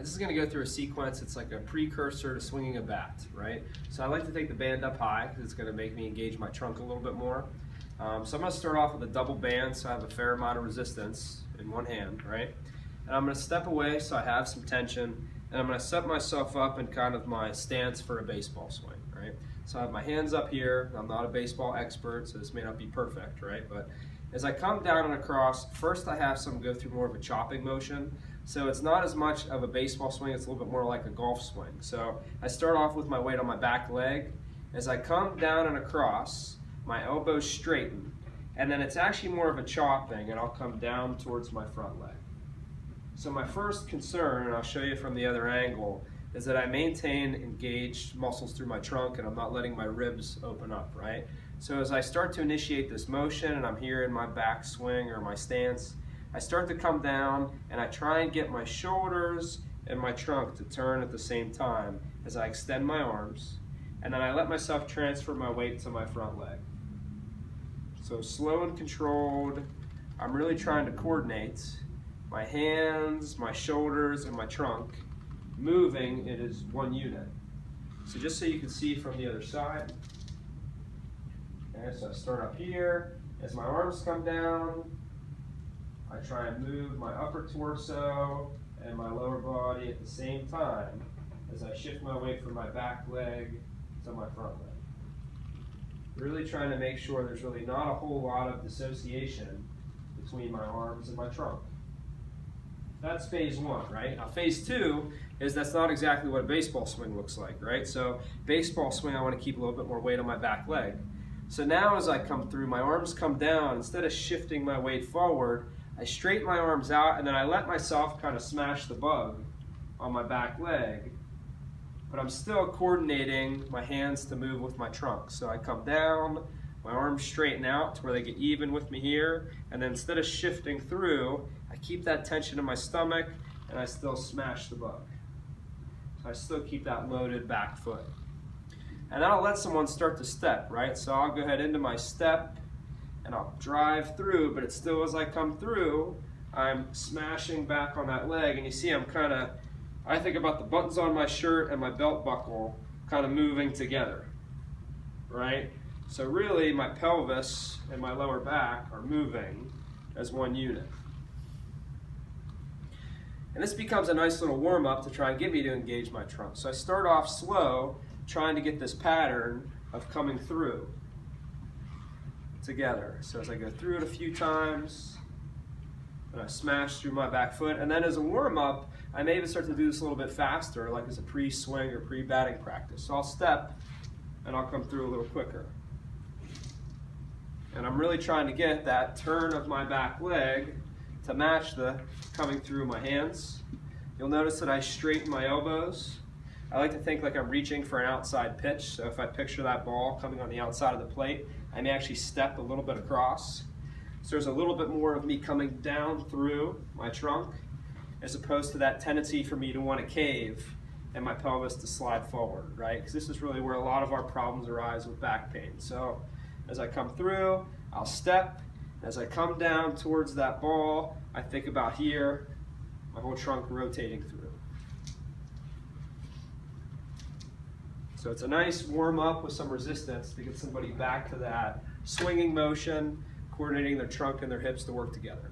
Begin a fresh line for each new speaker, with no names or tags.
This is going to go through a sequence. It's like a precursor to swinging a bat, right? So I like to take the band up high because it's going to make me engage my trunk a little bit more. So I'm going to start off with a double band, so I have a fair amount of resistance in one hand, right? And I'm going to step away so I have some tension, and I'm going to set myself up in kind of my stance for a baseball swing, right? So I have my hands up here. I'm not a baseball expert, so this may not be perfect, right? But as I come down and across, first I have some go through more of a chopping motion. So it's not as much of a baseball swing, it's a little bit more like a golf swing. So I start off with my weight on my back leg. As I come down and across, my elbows straighten. And then it's actually more of a chopping, and I'll come down towards my front leg. So my first concern, and I'll show you from the other angle, is that I maintain engaged muscles through my trunk and I'm not letting my ribs open up, right? So as I start to initiate this motion and I'm here in my back swing or my stance, I start to come down and I try and get my shoulders and my trunk to turn at the same time as I extend my arms, and then I let myself transfer my weight to my front leg. So slow and controlled, I'm really trying to coordinate my hands, my shoulders, and my trunk moving. It is one unit. So just so you can see from the other side. Okay, so I start up here. As my arms come down, I try and move my upper torso and my lower body at the same time as I shift my weight from my back leg to my front leg. Really trying to make sure there's really not a whole lot of dissociation between my arms and my trunk. That's phase one, right? Now phase two is that's not exactly what a baseball swing looks like, right? So baseball swing, I want to keep a little bit more weight on my back leg. So now as I come through, my arms come down. Instead of shifting my weight forward, I straighten my arms out and then I let myself kind of smash the bug on my back leg, but I'm still coordinating my hands to move with my trunk. So I come down, my arms straighten out to where they get even with me here, and then instead of shifting through, I keep that tension in my stomach and I still smash the bug. So I still keep that loaded back foot. And then I'll let someone start to step, right? So I'll go ahead into my step and I'll drive through, but it's still as I come through, I'm smashing back on that leg, and you see I think about the buttons on my shirt and my belt buckle kind of moving together, right? So really my pelvis and my lower back are moving as one unit. And this becomes a nice little warm-up to try and get me to engage my trunk. So I start off slow, trying to get this pattern of coming through together. So as I go through it a few times, and I smash through my back foot, and then as a warm-up, I may even start to do this a little bit faster, like as a pre-swing or pre-batting practice. So I'll step, and I'll come through a little quicker. And I'm really trying to get that turn of my back leg to match the coming through my hands. You'll notice that I straighten my elbows. I like to think like I'm reaching for an outside pitch. So if I picture that ball coming on the outside of the plate, I may actually step a little bit across. So there's a little bit more of me coming down through my trunk, as opposed to that tendency for me to want to cave and my pelvis to slide forward, right? Because this is really where a lot of our problems arise with back pain. So as I come through, I'll step. As I come down towards that ball, I think about here, my whole trunk rotating through. So it's a nice warm up with some resistance to get somebody back to that swinging motion, coordinating their trunk and their hips to work together.